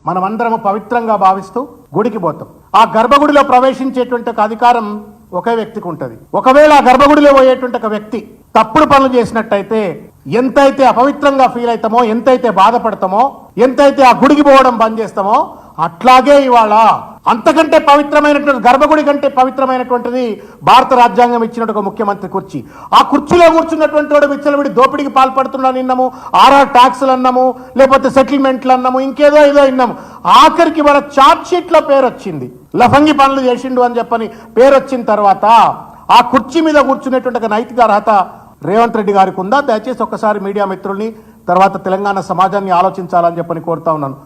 మనమందరము పవిత్రంగా భావిస్తూ గుడికి పోతాం. ఆ గర్భగుడిలో ప్రవేశించేటువంటి ఒక అధికారం ఒకే వ్యక్తికి ఉంటుంది. ఒకవేళ ఆ గర్భగుడిలో పోయేటువంటి ఒక వ్యక్తి తప్పుడు పనులు చేసినట్టయితే ఎంతైతే అపవిత్రంగా ఫీల్ అవుతామో, ఎంతైతే బాధపడతామో, ఎంతైతే ఆ గుడికి పోవడం బంద్ చేస్తామో, అట్లాగే ఇవాళ అంతకంటే పవిత్రమైనటువంటి గర్భగుడి కంటే పవిత్రమైనటువంటిది భారత రాజ్యాంగం ఇచ్చినట్టు ఒక ముఖ్యమంత్రి కుర్చీ. ఆ కుర్చీలో కూర్చున్నటువంటి వాడు విచ్చలవిడి దోపిడికి పాల్పడుతున్నాను విన్నాము, ఆర్ఆర్ ట్యాక్స్లు అన్నాము, లేకపోతే సెటిల్మెంట్లు అన్నాము, ఇంకేదో ఏదో విన్నాము. ఆఖరికి వాళ్ళ ఛార్జ్ షీట్ లో పేరు వచ్చింది, లఫంగి పనులు చేసిండు అని చెప్పని పేరు వచ్చిన తర్వాత ఆ కుర్చీ మీద కూర్చునేటువంటి ఒక నైతిక అర్హత రేవంత్ రెడ్డి గారికి ఉందా? దయచేసి ఒక్కసారి మీడియా మిత్రుల్ని, తర్వాత తెలంగాణ సమాజాన్ని ఆలోచించాలని చెప్పని కోరుతా ఉన్నాను.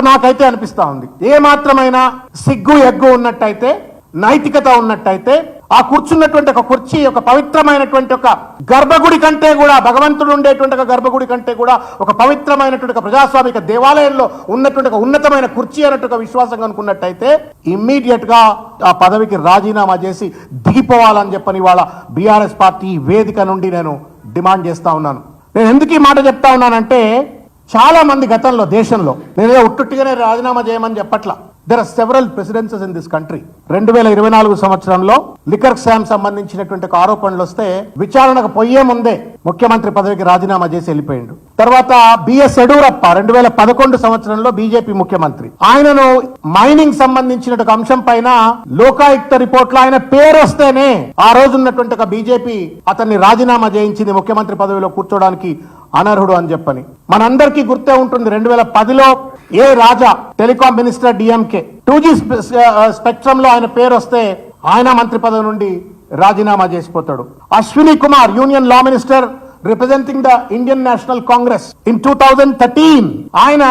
నాకైతే అనిపిస్తా ఉంది, ఏ మాత్రమైనా సిగ్గు ఎగ్గు ఉన్నట్టయితే, నైతికత ఉన్నట్టయితే, ఆ కూర్చున్నటువంటి ఒక కుర్చీ ఒక పవిత్రమైనటువంటి ఒక గర్భగుడి కంటే కూడా, భగవంతుడు ఉండేటువంటి ఒక గర్భగుడి కంటే కూడా ఒక పవిత్రమైనటువంటి ఒక ప్రజాస్వామిక దేవాలయంలో ఉన్నటువంటి ఒక ఉన్నతమైన కుర్చీ అన్నట్టు ఒక విశ్వాసం అనుకున్నట్టయితే ఇమ్మీడియట్ గా ఆ పదవికి రాజీనామా చేసి దిగిపోవాలని చెప్పని వాళ్ళ బీఆర్ఎస్ పార్టీ వేదిక నుండి నేను డిమాండ్ చేస్తా ఉన్నాను. నేను ఎందుకు ఈ మాట చెప్తా ఉన్నానంటే, చాలా మంది గతంలో దేశంలో, నేనే ఉట్టుట్టిగానే రాజీనామా చేయమని చెప్పట్లా, there are several precedences in this country. 2024 సంవత్సరంలో లిక్కర్ స్కామ్ సంబంధించినటువంటి ఆరోపణలు వస్తే విచారణకు పోయే ముందే ముఖ్యమంత్రి పదవికి రాజీనామా చేసి వెళ్ళిపోయిండు. తర్వాత బిఎస్ యడ్యూరప్ప 2011 సంవత్సరంలో బీజేపీ ముఖ్యమంత్రి, ఆయనను మైనింగ్ సంబంధించిన అంశం పైన లోకాయుక్త రిపోర్ట్ లో ఆయన పేరు వస్తేనే ఆ రోజు ఉన్నటువంటి ఒక బీజేపీ అతన్ని రాజీనామా చేయించింది, ముఖ్యమంత్రి పదవిలో కూర్చోడానికి అనర్హుడు అని చెప్పని. మనందరికీ గుర్తే ఉంటుంది, 2010లో A Raja telecom minister DMK 2G spectrum లో ఆయన పేరు వస్తే ఆయన మంత్రి పదవి నుండి రాజీనామా చేసిపోతాడు. Ashwini Kumar union law minister representing the Indian National Congress in 2013 ఆయన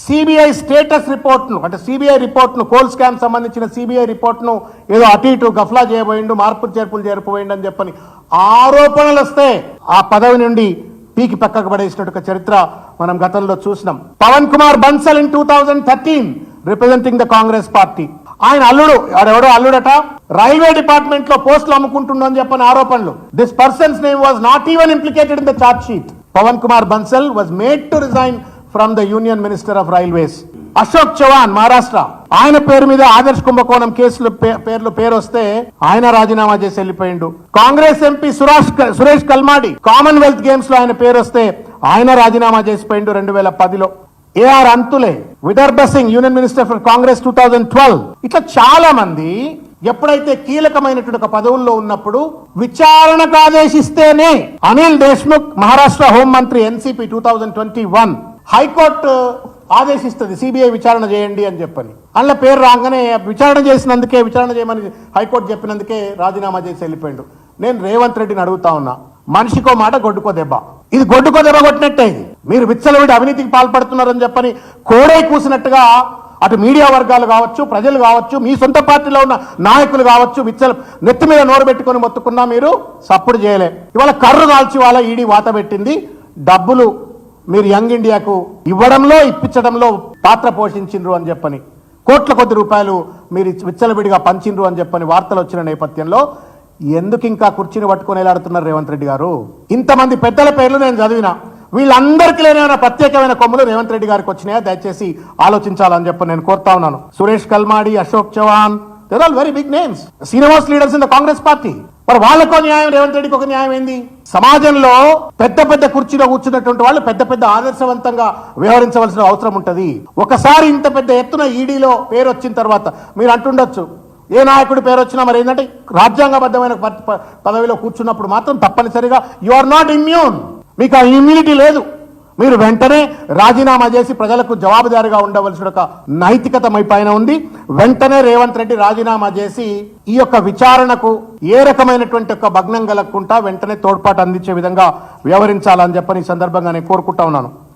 సిబిఐ స్టేటస్ రిపోర్ట్ ను, అంటే సిబిఐ రిపోర్ట్ ను, కోల్ స్కామ్ సంబంధించిన సిబిఐ రిపోర్ట్ ను ఏదో అటు ఇటు గఫ్లా చేయబోయిండు, మార్పులు చేర్పులు జరిపోయిండు అని చెప్పని ఆరోపణలు వస్తే ఆ పదవి నుండి పీకి పక్కకు పడేసినట్టు చరిత్ర మనం గతంలో చూసినాం. Pavan Kumar Bansal in 2013 representing the Congress party, ఆయన అల్లుడు, ఎవడో అల్లుడట, రైల్వే డిపార్ట్మెంట్ లో పోస్టులు అమ్ముకుంటుండో అని చెప్పని ఆరోపణలు. This person's name was not even implicated in the charge sheet. Pavan Kumar Bansal was made to resign from the union minister of railways. Ashok Chavan Maharashtra, ఆయన పేరు మీద ఆదర్శ్ కుంభకోణం కేసులు పేరు వస్తే ఆయన రాజీనామా చేసి వెళ్ళిపోయిండు. Congress MP Suresh Kalmadi Commonwealth games లో ఆయన పేరు వస్తే ఆయన రాజీనామా చేసిపోయిండు 2010లో. AR Antulay, Vidarbha Singh union minister for Congress 2012. ఇట్లా చాలా మంది ఎప్పుడైతే కీలకమైనటువంటి ఒక పదవుల్లో ఉన్నప్పుడు విచారణకు ఆదేశిస్తేనే, అనిల్ దేశ్ముఖ్ మహారాష్ట్ర హోంమంత్రి ఎన్సీపీ 2021, హైకోర్టు ఆదేశిస్తుంది సిబిఐ విచారణ చేయండి అని చెప్పని, అందులో పేరు రాగానే విచారణ చేయమని హైకోర్టు చెప్పినందుకే రాజీనామా చేసి వెళ్ళిపోయాడు. నేను రేవంత్ రెడ్డిని అడుగుతా ఉన్నా, మనిషికో మాట గొడ్డుకో దెబ్బ, ఇది గొడ్డుకో దెబ్బ కొట్టినట్టే. ఇది మీరు విచ్చలవిడి అవినీతికి పాల్పడుతున్నారని చెప్పని కోడే కూసినట్టుగా అటు మీడియా వర్గాలు కావచ్చు, ప్రజలు కావచ్చు, మీ సొంత పార్టీలో ఉన్న నాయకులు కావచ్చు, నెత్తి మీద నోరు పెట్టుకొని మొత్తుకున్నా మీరు సప్పుడు చేయలే. ఇవాళ కర్రు కాల్చి వాళ్ళ ఈడీ వాత పెట్టింది. డబ్బులు మీరు యంగ్ ఇండియాకు ఇవ్వడంలో, ఇప్పించడంలో పాత్ర పోషించిండ్రు అని చెప్పని, కోట్ల కొద్ది రూపాయలు మీరు విచ్చలవిడిగా పంచిండ్రు అని చెప్పని వార్తలు వచ్చిన నేపథ్యంలో ఎందుకు ఇంకా కుర్చీని పట్టుకొని ఎలాడుతున్నారు రేవంత్ రెడ్డి గారు? ఇంతమంది పెద్దల పేర్లు నేను చదివినా, వీళ్ళందరికీ లేని ప్రత్యేకమైన కొమ్ములు రేవంత్ రెడ్డి గారికి వచ్చినాయా? దయచేసి ఆలోచించాలని చెప్పి నేను కోరుతా ఉన్నాను. Suresh Kalmadi, Ashok Chavan, they are all very big names, senior leaders in the Congress party. మరి వాళ్ళకో న్యాయం, రేవంత్ రెడ్డికి ఒక న్యాయం ఏంది? సమాజంలో పెద్ద పెద్ద కుర్చీలో కూర్చున్నటువంటి వాళ్ళు పెద్ద పెద్ద ఆదర్శవంతంగా వ్యవహరించవలసిన అవసరం ఉంటుంది. ఒకసారి ఇంత పెద్ద ఎత్తున ఈడీలో పేరు వచ్చిన తర్వాత మీరు అంటుండొచ్చు, ఏ నాయకుడి పేరు వచ్చినా మరి ఏంటంటే రాజ్యాంగబద్ధమైన పదవిలో కూర్చున్నప్పుడు మాత్రం తప్పనిసరిగా యు ఆర్ నాట్ ఇమ్యూన్, మీకు ఆ ఇమ్యూనిటీ లేదు. మీరు వెంటనే రాజీనామా చేసి ప్రజలకు జవాబుదారీగా ఉండవలసిన ఒక నైతికత మీ పైన ఉంది. వెంటనే రేవంత్ రెడ్డి రాజీనామా చేసి ఈ యొక్క విచారణకు ఏ రకమైనటువంటి ఒక భగ్నం కలగకుండా వెంటనే తోడ్పాటు అందించే విధంగా వ్యవహరించాలని చెప్పని ఈ సందర్భంగా నేను కోరుకుంటా ఉన్నాను.